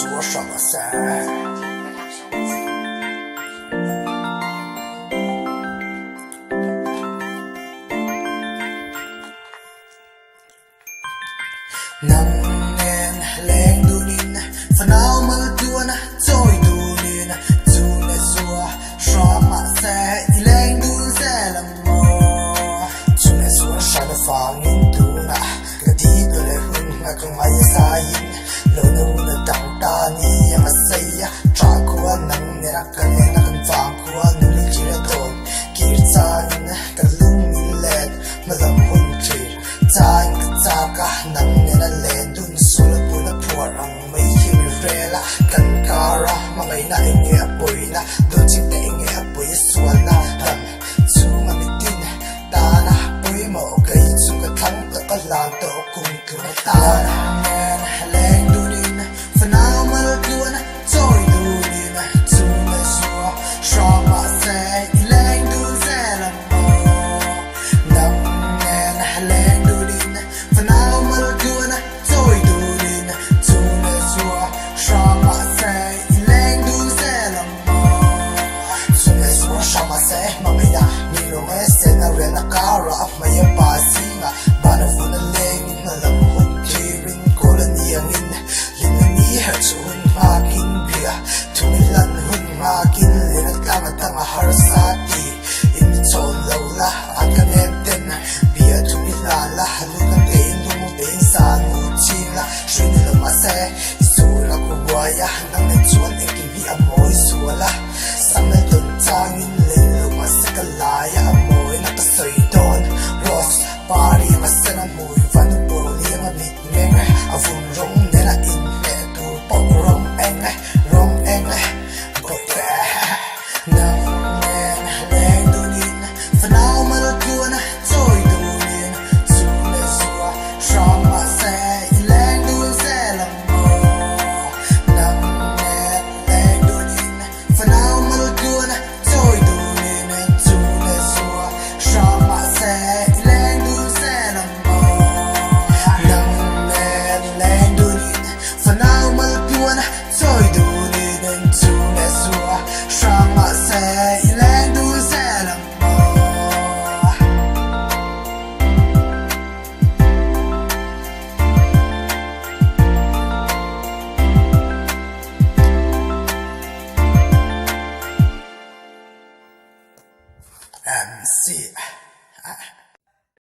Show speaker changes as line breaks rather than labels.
说什么噻？能年läng du nin fanao mal tuan choi du nin chu ne suwa shwa ma se läng du se lam mo chu ne suwa sha da fang in tu na ga ti do le hun na kong mai sa yin lo no na tang ta ni ya ma sai ya tra ko nang ne ra ka ne na kan fang ko nu li ji ra ton kir cha in ka lung ni le ma lam hun chi cha in cha ka nang ne na le dun su la pu na phur ang mai hi mi re la kan ka ra ma mai na in ya pui na do ching te in ya pui su na ram chu ma mi tin ta na pui mo kai chu ka thang ta ka la to kum tu na ta na